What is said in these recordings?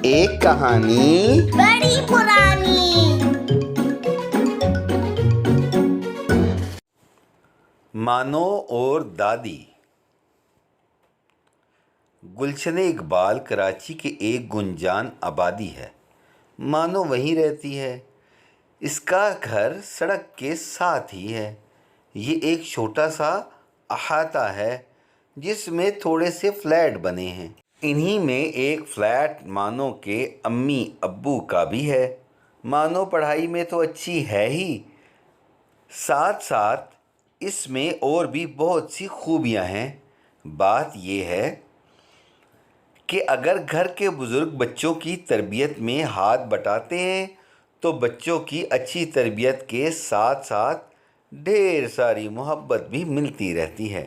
ایک کہانی بڑی پرانی۔ مانو اور دادی۔ گلشن اقبال کراچی کے ایک گنجان آبادی ہے۔ مانو وہیں رہتی ہے۔ اس کا گھر سڑک کے ساتھ ہی ہے۔ یہ ایک چھوٹا سا احاطہ ہے جس میں تھوڑے سے فلیٹ بنے ہیں۔ انہی میں ایک فلیٹ مانو کے امی ابو کا بھی ہے۔ مانو پڑھائی میں تو اچھی ہے ہی، ساتھ ساتھ اس میں اور بھی بہت سی خوبیاں ہیں۔ بات یہ ہے کہ اگر گھر کے بزرگ بچوں کی تربیت میں ہاتھ بٹاتے ہیں تو بچوں کی اچھی تربیت کے ساتھ ساتھ ڈھیر ساری محبت بھی ملتی رہتی ہے۔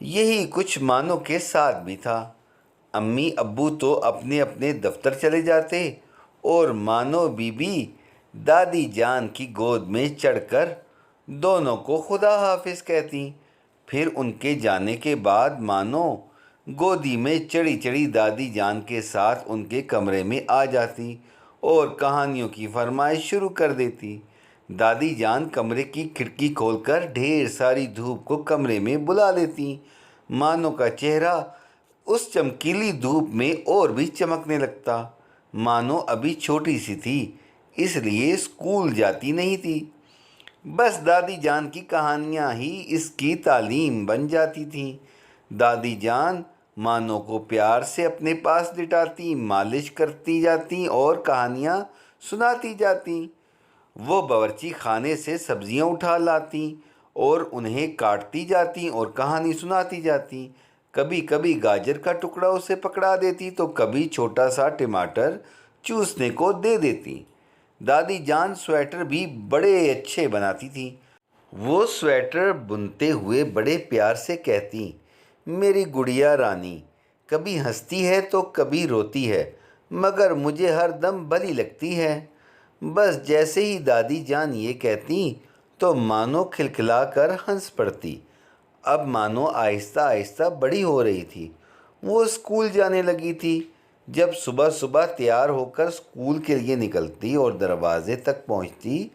یہی کچھ مانو کے ساتھ بھی تھا۔ امی ابو تو اپنے اپنے دفتر چلے جاتے اور مانو بی بی دادی جان کی گود میں چڑھ کر دونوں کو خدا حافظ کہتی۔ پھر ان کے جانے کے بعد مانو گودی میں چڑھی چڑھی دادی جان کے ساتھ ان کے کمرے میں آ جاتی اور کہانیوں کی فرمائش شروع کر دیتی۔ دادی جان کمرے کی کھڑکی کھول کر ڈھیر ساری دھوپ کو کمرے میں بلا لیتی۔ مانو کا چہرہ اس چمکیلی دھوپ میں اور بھی چمکنے لگتا۔ مانو ابھی چھوٹی سی تھی، اس لیے اسکول جاتی نہیں تھی۔ بس دادی جان کی کہانیاں ہی اس کی تعلیم بن جاتی تھیں۔ دادی جان مانو کو پیار سے اپنے پاس لٹاتی، مالش کرتی جاتی اور کہانیاں سناتی جاتی۔ وہ باورچی خانے سے سبزیاں اٹھا لاتی اور انہیں کاٹتی جاتی اور کہانی سناتی جاتی۔ کبھی کبھی گاجر کا ٹکڑا اسے پکڑا دیتی تو کبھی چھوٹا سا ٹماٹر چوسنے کو دے دیتی۔ دادی جان سویٹر بھی بڑے اچھے بناتی تھی۔ وہ سویٹر بنتے ہوئے بڑے پیار سے کہتی، میری گڑیا رانی کبھی ہنستی ہے تو کبھی روتی ہے، مگر مجھے ہر دم بھلی لگتی ہے۔ بس جیسے ہی دادی جان یہ کہتی تو مانو کھلکھلا کر ہنس پڑتی۔ اب مانو آہستہ آہستہ بڑی ہو رہی تھی۔ وہ اسکول جانے لگی تھی۔ جب صبح صبح تیار ہو کر اسکول کے لیے نکلتی اور دروازے تک پہنچتی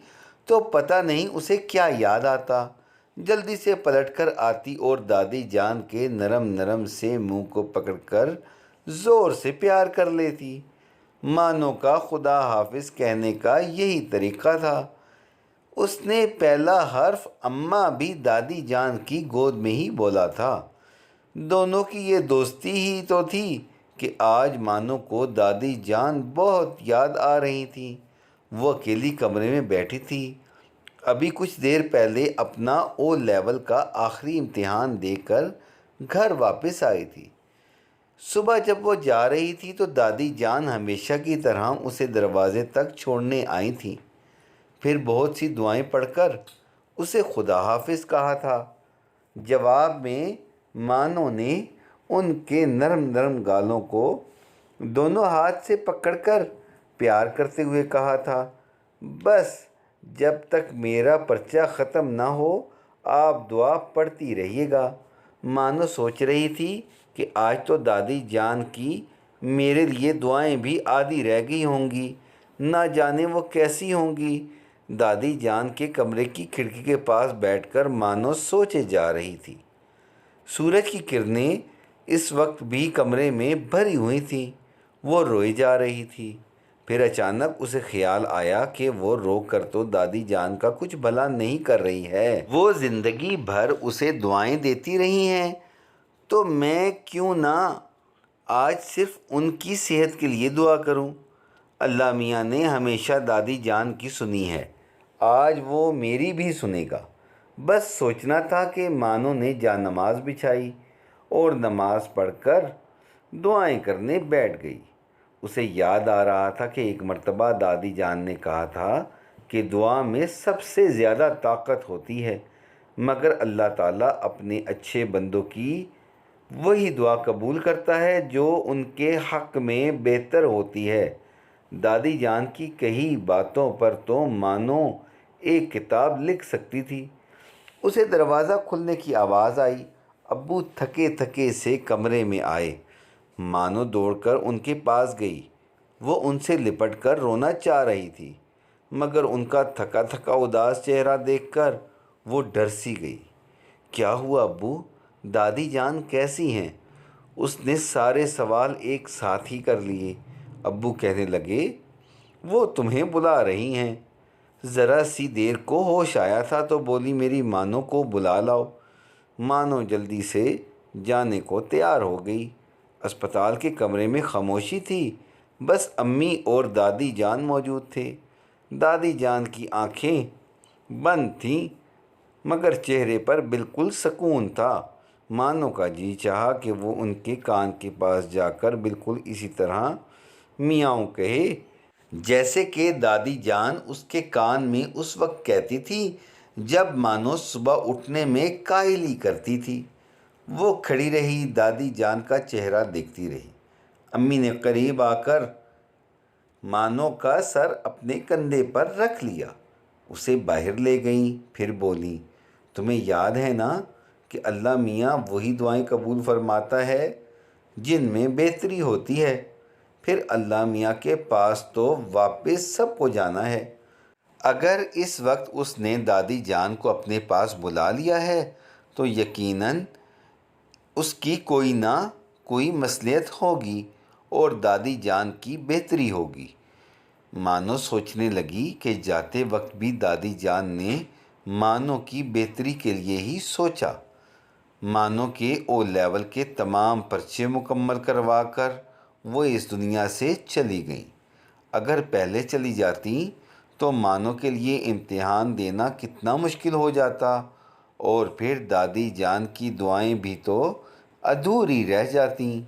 تو پتہ نہیں اسے کیا یاد آتا۔ جلدی سے پلٹ کر آتی اور دادی جان کے نرم نرم سے منہ کو پکڑ کر زور سے پیار کر لیتی۔ مانو کا خدا حافظ کہنے کا یہی طریقہ تھا۔ اس نے پہلا حرف اماں بھی دادی جان کی گود میں ہی بولا تھا۔ دونوں کی یہ دوستی ہی تو تھی کہ آج مانو کو دادی جان بہت یاد آ رہی تھی۔ وہ اکیلی کمرے میں بیٹھی تھی۔ ابھی کچھ دیر پہلے اپنا او لیول کا آخری امتحان دے کر گھر واپس آئی تھی۔ صبح جب وہ جا رہی تھی تو دادی جان ہمیشہ کی طرح اسے دروازے تک چھوڑنے آئی تھیں۔ پھر بہت سی دعائیں پڑھ کر اسے خدا حافظ کہا تھا۔ جواب میں مانو نے ان کے نرم نرم گالوں کو دونوں ہاتھ سے پکڑ کر پیار کرتے ہوئے کہا تھا، بس جب تک میرا پرچہ ختم نہ ہو آپ دعا پڑھتی رہیے گا۔ مانو سوچ رہی تھی کہ آج تو دادی جان کی میرے لیے دعائیں بھی آدھی رہ گئی ہوں گی، نہ جانے وہ کیسی ہوں گی۔ دادی جان کے کمرے کی کھڑکی کے پاس بیٹھ کر مانو سوچے جا رہی تھی۔ سورج کی کرنیں اس وقت بھی کمرے میں بھری ہوئی تھیں۔ وہ روئی جا رہی تھی۔ پھر اچانک اسے خیال آیا کہ وہ رو کر تو دادی جان کا کچھ بھلا نہیں کر رہی ہے۔ وہ زندگی بھر اسے دعائیں دیتی رہی ہیں تو میں کیوں نہ آج صرف ان کی صحت کے لیے دعا کروں۔ اللہ میاں نے ہمیشہ دادی جان کی سنی ہے، آج وہ میری بھی سنے گا۔ بس سوچنا تھا کہ مانو نے جا نماز بچھائی اور نماز پڑھ کر دعائیں کرنے بیٹھ گئی۔ اسے یاد آ رہا تھا کہ ایک مرتبہ دادی جان نے کہا تھا کہ دعا میں سب سے زیادہ طاقت ہوتی ہے، مگر اللہ تعالیٰ اپنے اچھے بندوں کی وہی دعا قبول کرتا ہے جو ان کے حق میں بہتر ہوتی ہے۔ دادی جان کی کہی باتوں پر تو مانو ایک کتاب لکھ سکتی تھی۔ اسے دروازہ کھلنے کی آواز آئی۔ ابو تھکے تھکے سے کمرے میں آئے۔ مانو دوڑ کر ان کے پاس گئی وہ ان سے لپٹ کر رونا چاہ رہی تھی، مگر ان کا تھکا تھکا اداس چہرہ دیکھ کر وہ ڈر سی گئی۔ کیا ہوا ابو؟ دادی جان کیسی ہیں؟ اس نے سارے سوال ایک ساتھ ہی کر لیے۔ ابو کہنے لگے، وہ تمہیں بلا رہی ہیں۔ ذرا سی دیر کو ہوش آیا تھا تو بولی، میری مانو کو بلا لاؤ۔ مانو جلدی سے جانے کو تیار ہو گئی۔ اسپتال کے کمرے میں خاموشی تھی، بس امی اور دادی جان موجود تھے۔ دادی جان کی آنکھیں بند تھیں، مگر چہرے پر بالکل سکون تھا۔ مانو کا جی چاہا کہ وہ ان کے کان کے پاس جا کر بالکل اسی طرح میاؤں کہے جیسے کہ دادی جان اس کے کان میں اس وقت کہتی تھی جب مانو صبح اٹھنے میں کاہلی کرتی تھی۔ وہ کھڑی رہی، دادی جان کا چہرہ دیکھتی رہی۔ امی نے قریب آ کر مانو کا سر اپنے کندھے پر رکھ لیا، اسے باہر لے گئیں، پھر بولی، تمہیں یاد ہے نا کہ اللہ میاں وہی دعائیں قبول فرماتا ہے جن میں بہتری ہوتی ہے۔ پھر اللہ میاں کے پاس تو واپس سب کو جانا ہے۔ اگر اس وقت اس نے دادی جان کو اپنے پاس بلا لیا ہے تو یقیناً اس کی کوئی نہ کوئی مصلحت ہوگی اور دادی جان کی بہتری ہوگی۔ مانو سوچنے لگی کہ جاتے وقت بھی دادی جان نے مانو کی بہتری کے لیے ہی سوچا۔ مانو کے او لیول کے تمام پرچے مکمل کروا کر وہ اس دنیا سے چلی گئیں۔ اگر پہلے چلی جاتی تو مانو کے لیے امتحان دینا کتنا مشکل ہو جاتا، اور پھر دادی جان کی دعائیں بھی تو ادھوری رہ جاتیں۔